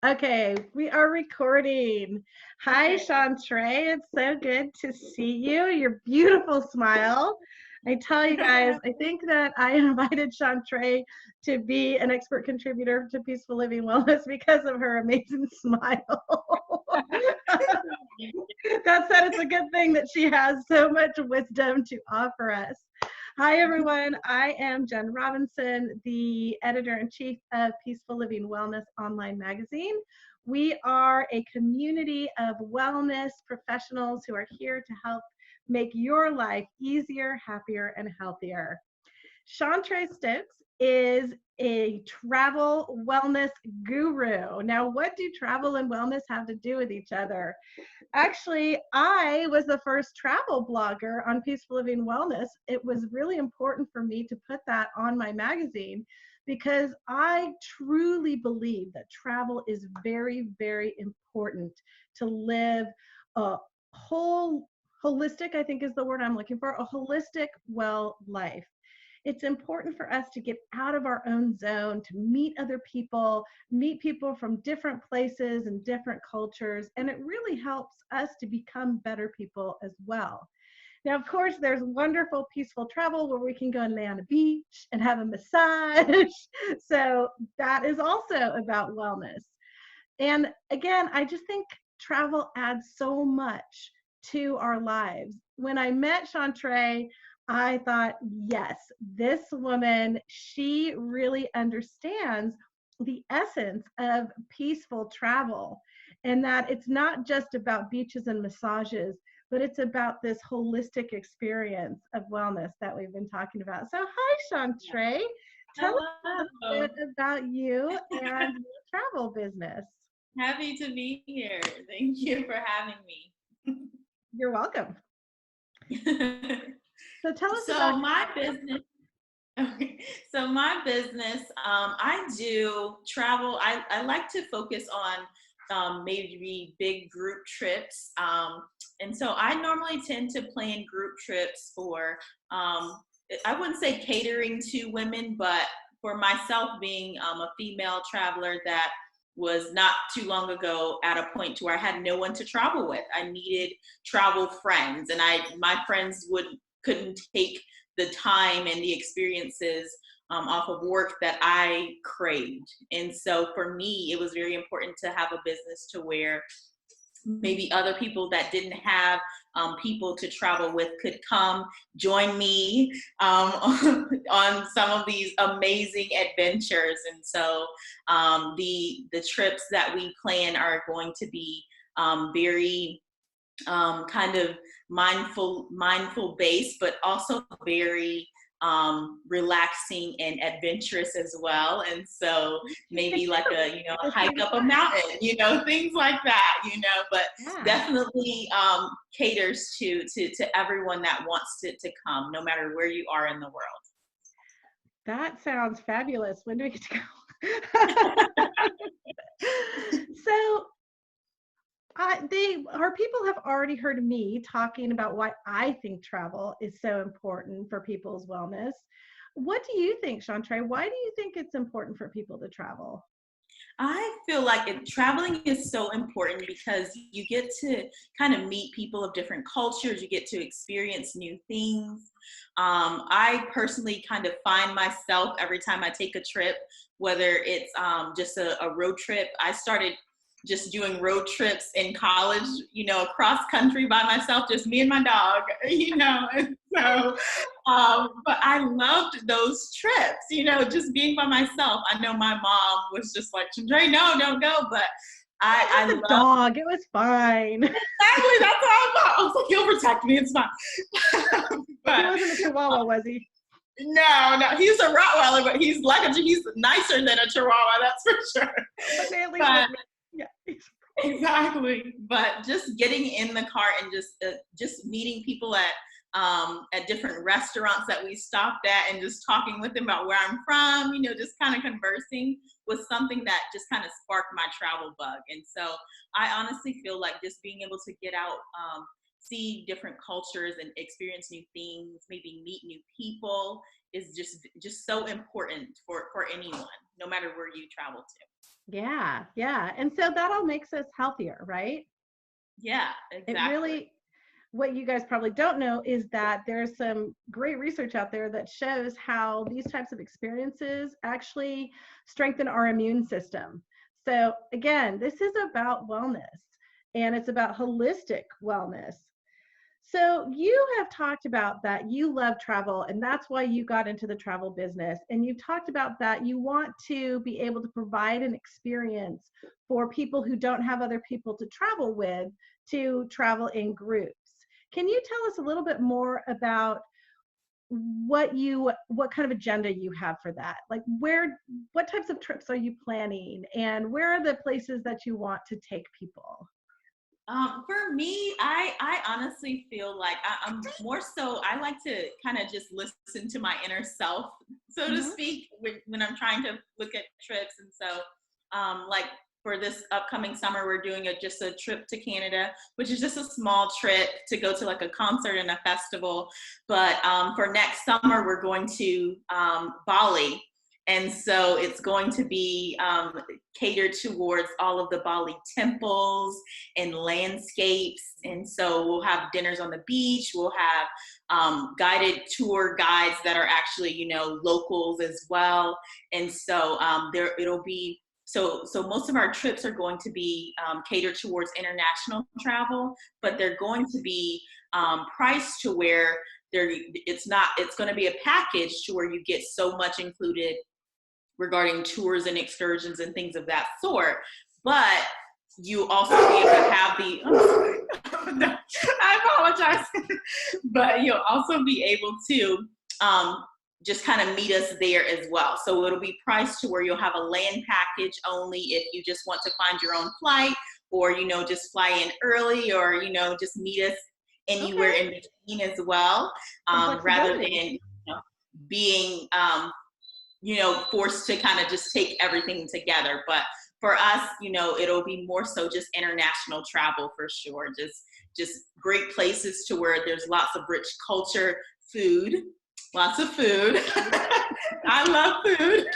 Okay, we are recording. Hi, Okay. Chantre. It's so good to see you. Your beautiful smile. I tell you guys, I think that I invited Chantre to be an expert contributor to Peaceful Living Wellness because of her amazing smile. That said, it's a good thing that she has so much wisdom to offer us. Hi, everyone. I am Jen Robinson, the editor-in-chief of Peaceful Living Wellness online magazine. We are a community of wellness professionals who are here to help make your life easier, happier, and healthier. Chantre Stokes is a travel wellness guru. Now, what do travel and wellness have to do with each other? Actually, I was the first travel blogger on Peaceful Living Wellness. It was really important for me to put that on my magazine because I truly believe that travel is very, very important to live a holistic, I think is the word I'm looking for, a holistic, well life. It's important for us to get out of our own zone, to meet people from different places and different cultures, and it really helps us to become better people as well. Now, of course, there's wonderful, peaceful travel where we can go and lay on a beach and have a massage. So that is also about wellness. And again, I just think travel adds so much to our lives. When I met Chantre, I thought, yes, this woman, she really understands the essence of peaceful travel and that it's not just about beaches and massages, but it's about this holistic experience of wellness that we've been talking about. So, hi, Chantre. Tell us a Hello. little bit about you and your travel business. Happy to be here. Thank you for having me. You're welcome. So tell us about so my business, okay. So my business, I do travel. I like to focus on maybe big group trips. And so I normally tend to plan group trips for, I wouldn't say catering to women, but for myself being a female traveler that was not too long ago at a point to where I had no one to travel with. I needed travel friends, and my friends couldn't take the time and the experiences off of work that I craved. And so for me, it was very important to have a business to where maybe other people that didn't have people to travel with could come join me on some of these amazing adventures. And so the trips that we plan are going to be very kind of mindful based, but also very relaxing and adventurous as well. And so maybe like a hike up a mountain, things like that, but yeah. definitely caters to everyone that wants to come, no matter where you are in the world. That sounds fabulous. When do we get to go? So our people have already heard me talking about why I think travel is so important for people's wellness. What do you think, Chantre? Why do you think it's important for people to travel? I feel like traveling is so important because you get to kind of meet people of different cultures. You get to experience new things. I personally kind of find myself every time I take a trip, whether it's just a road trip. I started just doing road trips in college, across country by myself, just me and my dog, And so, but I loved those trips, just being by myself. I know my mom was just like, Chantre, no, don't go. But I It's a love, dog. It was fine. exactly, that's what I thought. I was like, he'll protect me, it's fine. He but wasn't a chihuahua, was he? no, he's a Rottweiler, but he's nicer than a Chihuahua, that's for sure. But they at least But look nice. Yeah. exactly. But just getting in the car and just meeting people at different restaurants that we stopped at and just talking with them about where I'm from, just kind of conversing was something that just kind of sparked my travel bug. And so I honestly feel like just being able to get out, see different cultures and experience new things, maybe meet new people is just so important for anyone, no matter where you travel to. Yeah, yeah. And so that all makes us healthier, right? Yeah, It exactly. really, what you guys probably don't know is that there's some great research out there that shows how these types of experiences actually strengthen our immune system. So, again, this is about wellness and it's about holistic wellness. So, you have talked about that you love travel and that's why you got into the travel business. And you've talked about that you want to be able to provide an experience for people who don't have other people to travel with to travel in groups. Can you tell us a little bit more about what kind of agenda you have for that? Like what types of trips are you planning and where are the places that you want to take people? For me, I honestly feel like I'm more so, I like to kind of just listen to my inner self, so to Mhm. speak, when I'm trying to look at trips. And so, like for this upcoming summer, we're doing just a trip to Canada, which is just a small trip to go to like a concert and a festival. But for next summer, we're going to Bali. And so it's going to be catered towards all of the Bali temples and landscapes. And so we'll have dinners on the beach. We'll have guided tour guides that are actually, locals as well. And so it'll be, so most of our trips are going to be catered towards international travel, but they're going to be priced to where it's going to be a package to where you get so much included regarding tours and excursions and things of that sort. But you also be able to have no, I apologize. But you'll also be able to just kind of meet us there as well. So it'll be priced to where you'll have a land package only if you just want to find your own flight, or, just fly in early, or, just meet us anywhere Okay. in between as well, Some rather than, flexibility. being forced to kind of just take everything together. But for us, it'll be more so just international travel for sure. Just great places to where there's lots of rich culture, food, lots of food. I love food.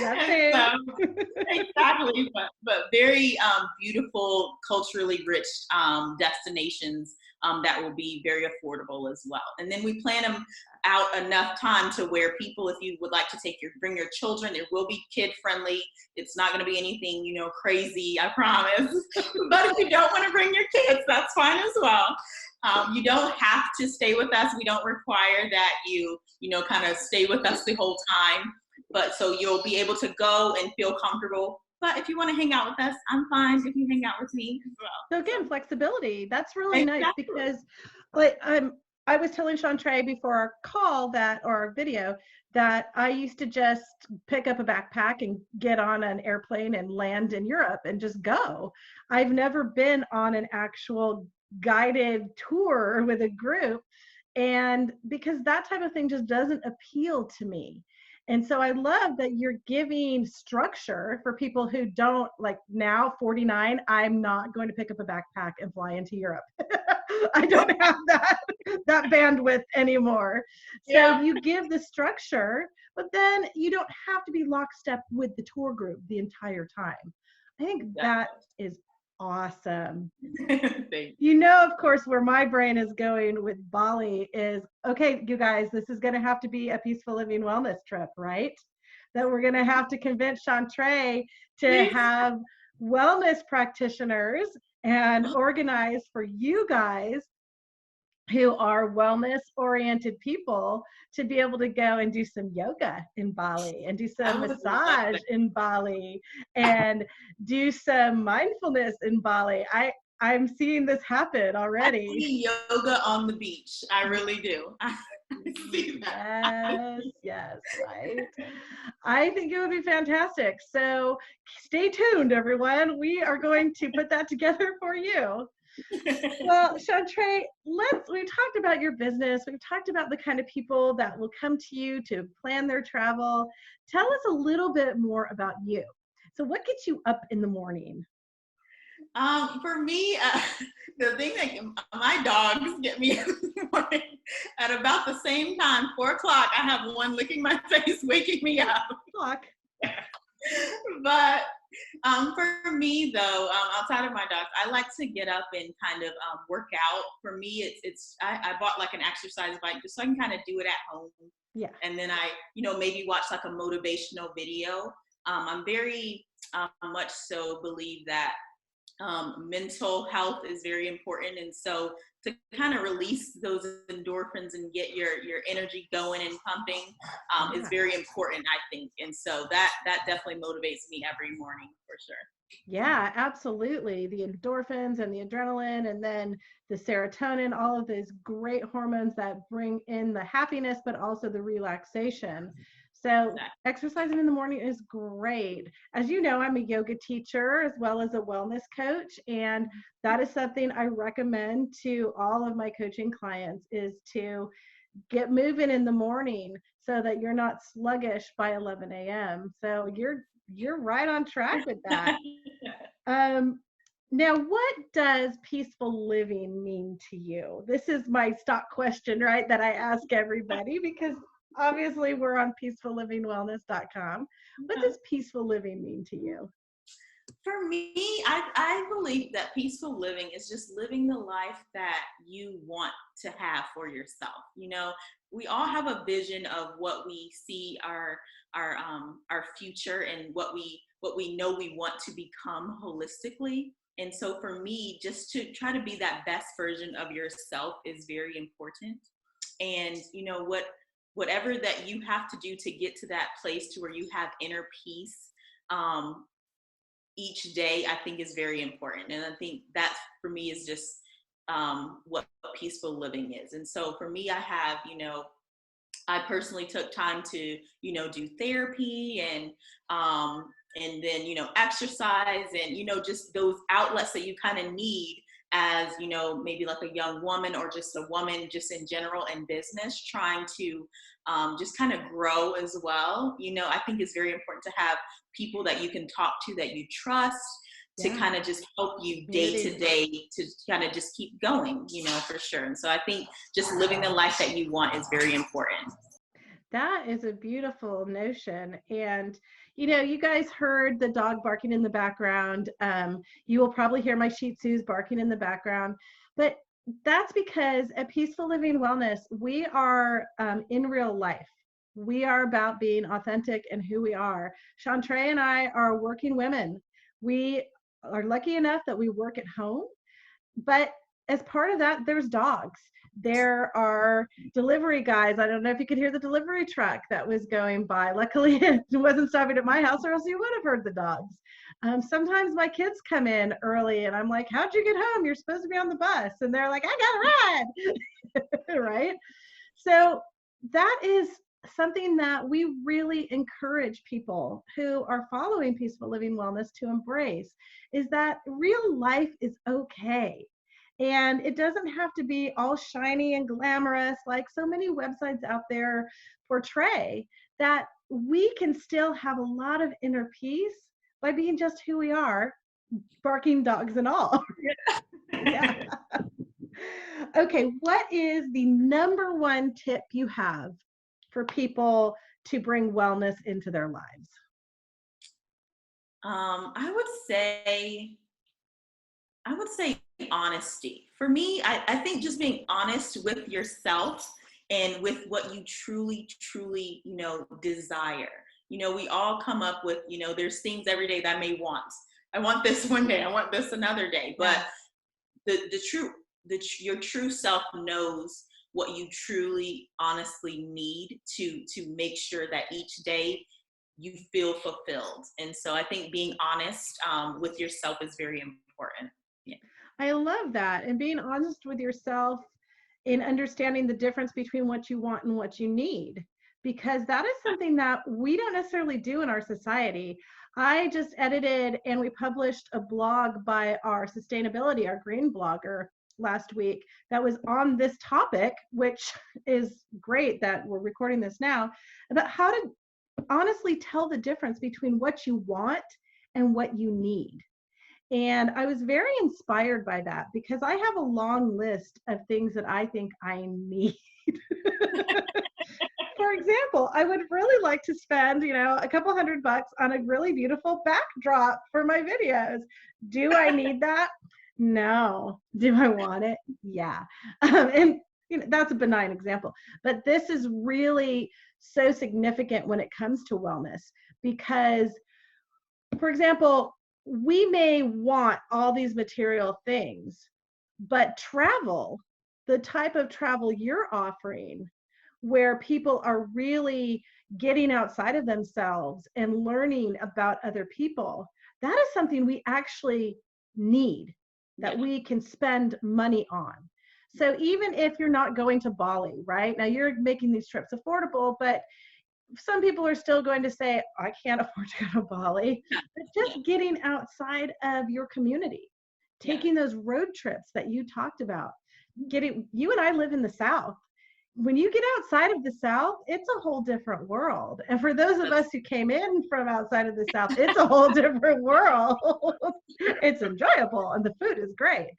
That And too. so, exactly, but very beautiful, culturally rich destinations that will be very affordable as well. And then we plan them out enough time to where people, if you would like to bring your children, it will be kid friendly. It's not going to be anything, crazy, I promise. But if you don't want to bring your kids, that's fine as well. You don't have to stay with us. We don't require that kind of stay with us the whole time. But so you'll be able to go and feel comfortable. But if you want to hang out with us, I'm fine if you hang out with me as So well. again, flexibility. That's really So, nice exactly. because like I was telling Chantre before our call that or our video that I used to just pick up a backpack and get on an airplane and land in Europe and just go. I've never been on an actual guided tour with a group. And because that type of thing just doesn't appeal to me. And so I love that you're giving structure for people who don't, like now 49, I'm not going to pick up a backpack and fly into Europe. I don't have that bandwidth anymore. So Yeah, you give the structure, but then you don't have to be lockstep with the tour group the entire time. I think that exactly. is awesome. Thank You know, of course, where my brain is going with Bali is okay, you guys, this is going to have to be a peaceful living wellness trip, right? That we're going to have to convince Chantre to you. have wellness practitioners and organize for you guys who are wellness oriented people to be able to go and do some yoga in Bali and do I some would love massage that. in Bali and do some mindfulness in Bali. I'm seeing this happen I already. see yoga on the beach. I really do. I see that. Yes, yes, right. I think it would be fantastic. So stay tuned, everyone. We are going to put that together for you. Well, Chantre, we've talked about your business. We've talked about the kind of people that will come to you to plan their travel. Tell us a little bit more about you. So what gets you up in the morning? For me, the thing that my dogs get me in the morning at about the same time, 4 o'clock. I have one licking my face, waking me up. Clock. But For me though, outside of my dogs, I like to get up and kind of work out. For me, I bought like an exercise bike just so I can kind of do it at home, Yeah. and then I, maybe watch like a motivational video. I'm very much so believe that mental health is very important, and so to kind of release those endorphins and get your energy going and pumping is Yeah. very important, I think. And so that definitely motivates me every morning for sure. Yeah, absolutely. The endorphins and the adrenaline, and then the serotonin, all of those great hormones that bring in the happiness, but also the relaxation. So, Exactly. exercising in the morning is great. As you know, I'm a yoga teacher as well as a wellness coach, and that is something I recommend to all of my coaching clients is to get moving in the morning so that you're not sluggish by 11 a.m. So, you're right on track with that. Um, Now, what does peaceful living mean to you? This is my stock question, right? That I ask everybody because obviously we're on peacefullivingwellness.com. What does peaceful living mean to you? For me, I believe that peaceful living is just living the life that you want to have for yourself. We all have a vision of what we see our future and what we know we want to become holistically. And so for me, just to try to be that best version of yourself is very important. And whatever that you have to do to get to that place to where you have inner peace, um, each day, I think, is very important. And I think that for me is just what peaceful living is. And so for me, I personally took time to, do therapy and then, exercise and, just those outlets that you kind of need as, maybe like a young woman or just a woman just in general in business trying to just kind of grow as well. I think it's very important to have people that you can talk to that you trust to Yeah, kind of just help you day to community. day to kind of just keep going, for sure. And so I think just living the life that you want is very important. That is a beautiful notion. And, you guys heard the dog barking in the background. You will probably hear my Shih Tzus barking in the background. But that's because at Peaceful Living Wellness, we are in real life. We are about being authentic and who we are. Chantre and I are working women. We are lucky enough that we work at home, but as part of that, there's dogs. There are delivery guys. I don't know if you could hear the delivery truck that was going by. Luckily, it wasn't stopping at my house, or else you would have heard the dogs. Sometimes my kids come in early, and I'm like, "How'd you get home? You're supposed to be on the bus." And they're like, "I got a ride." Right? So that is something that we really encourage people who are following Peaceful Living Wellness to embrace, is that real life is okay. And it doesn't have to be all shiny and glamorous like so many websites out there portray, that we can still have a lot of inner peace by being just who we are, barking dogs and all. Yeah. Okay, what is the number one tip you have for people to bring wellness into their lives? I would say honesty. For me, I think just being honest with yourself and with what you truly, truly, desire. We all come up with, there's things every day that I may want. I want this one day, I want this another day. But Yeah. your true self knows what you truly honestly need to make sure that each day you feel fulfilled. And so I think being honest with yourself is very important. Yeah. I love that. And being honest with yourself in understanding the difference between what you want and what you need, because that is something that we don't necessarily do in our society. I just edited and we published a blog by our sustainability, our green blogger last week that was on this topic, which is great that we're recording this now, about how to honestly tell the difference between what you want and what you need. And I was very inspired by that because I have a long list of things that I think I need. for example, I would really like to spend, a couple $100 on a really beautiful backdrop for my videos. Do I need that? No. Do I want it? Yeah. And that's a benign example, but this is really so significant when it comes to wellness because, for example, we may want all these material things, but travel, the type of travel you're offering, where people are really getting outside of themselves and learning about other people, that is something we actually need, that we can spend money on. So even if you're not going to Bali, right? Now you're making these trips affordable, but some people are still going to say, I can't afford to go to Bali. But just getting outside of your community, taking those road trips that you talked about, you and I live in the South. When you get outside of the South, it's a whole different world. And for those of us who came in from outside of the South, it's a whole different world. It's enjoyable and the food is great.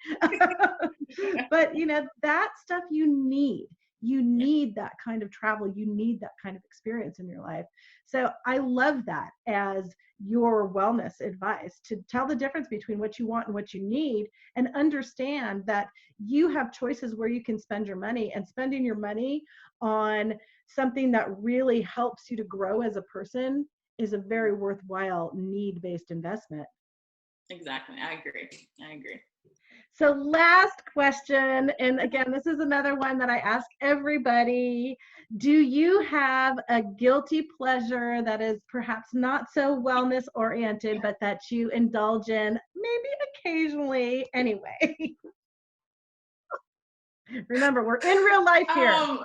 But that stuff you need. You need that kind of travel. You need that kind of experience in your life. So I love that as your wellness advice, to tell the difference between what you want and what you need, and understand that you have choices where you can spend your money, and spending your money on something that really helps you to grow as a person is a very worthwhile need-based investment. Exactly. I agree. So last question, and again, this is another one that I ask everybody. Do you have a guilty pleasure that is perhaps not so wellness oriented, but that you indulge in maybe occasionally anyway? Remember, we're in real life here,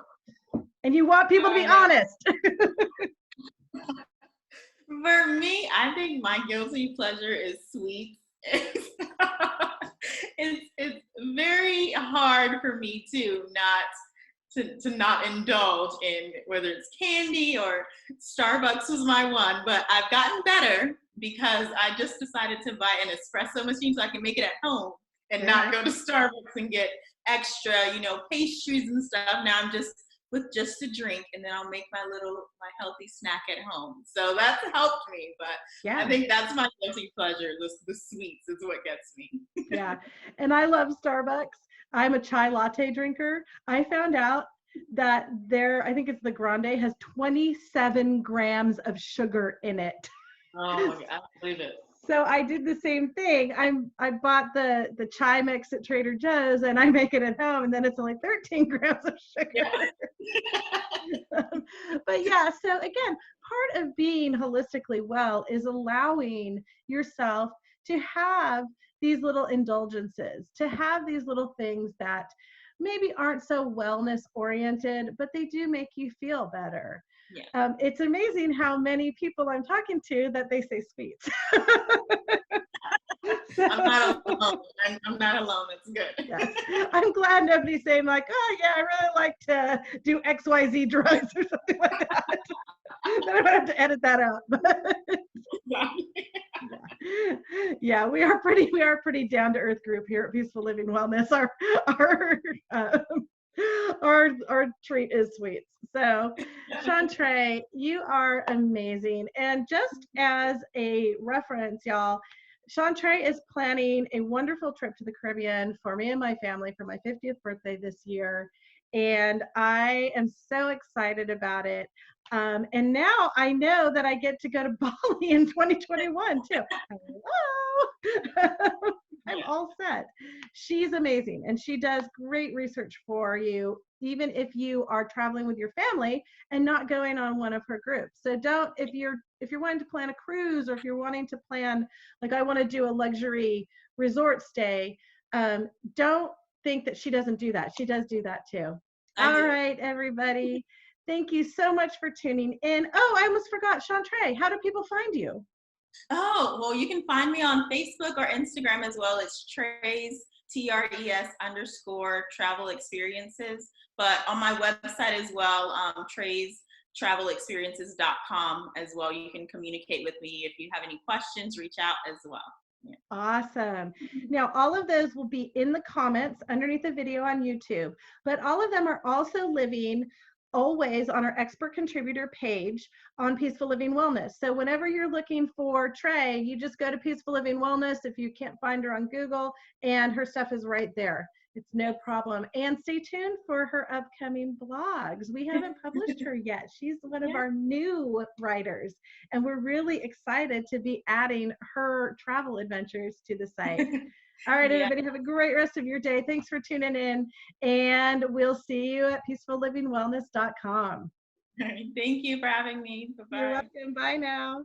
and you want people to be honest. For me, I think my guilty pleasure is sweets. It's very hard for me to not indulge in, whether it's candy or Starbucks was my one, but I've gotten better because I just decided to buy an espresso machine so I can make it at home and not go to Starbucks and get extra, pastries and stuff. Now I'm just with just a drink, and then I'll make my healthy snack at home. So that's helped me, but I think that's my guilty pleasure. The sweets is what gets me. Yeah, and I love Starbucks. I'm a chai latte drinker. I found out that I think it's the Grande, has 27 grams of sugar in it. Oh my God, I believe it. So I did the same thing. I bought the chai mix at Trader Joe's, and I make it at home, and then it's only 13 grams of sugar. Yeah. But yeah, so again, part of being holistically well is allowing yourself to have these little indulgences, to have these little things that maybe aren't so wellness oriented, but they do make you feel better. Yeah. It's amazing how many people I'm talking to that they say sweets. I'm not alone. I'm not alone. It's good. Yes. I'm glad nobody's saying like, oh yeah, I really like to do XYZ drugs or something like that. Then I might have to edit that out. Yeah, we are pretty down to earth group here at Peaceful Living Wellness. Our treat is sweets. So, Chantre, you are amazing. And just as a reference, y'all, Chantre is planning a wonderful trip to the Caribbean for me and my family for my 50th birthday this year. And I am so excited about it. And now I know that I get to go to Bali in 2021 too. Hello. I'm all set. She's amazing, and she does great research for you, even if you are traveling with your family and not going on one of her groups. So if you're wanting to plan a cruise, or if you're wanting to plan, like I want to do a luxury resort stay, don't think that she doesn't do that. She does do that too. All right, everybody. Thank you so much for tuning in. Oh, I almost forgot, Chantre, how do people find you? Oh, well, you can find me on Facebook or Instagram as well. It's Tres, TRES _ travel experiences. But on my website as well, TresTravelExperiences.com as well. You can communicate with me. If you have any questions, reach out as well. Yeah. Awesome. Now, all of those will be in the comments underneath the video on YouTube, but all of them are also living always on our expert contributor page on Peaceful Living Wellness. So whenever you're looking for Trey, you just go to Peaceful Living Wellness if you can't find her on Google, and her stuff is right there. It's no problem. And stay tuned for her upcoming blogs. We haven't published her yet. She's one of Yeah. our new writers, and we're really excited to be adding her travel adventures to the site. All right, Yeah. everybody, have a great rest of your day. Thanks for tuning in, and we'll see you at peacefullivingwellness.com. All right. Thank you for having me. You're Bye-bye. welcome. Bye now.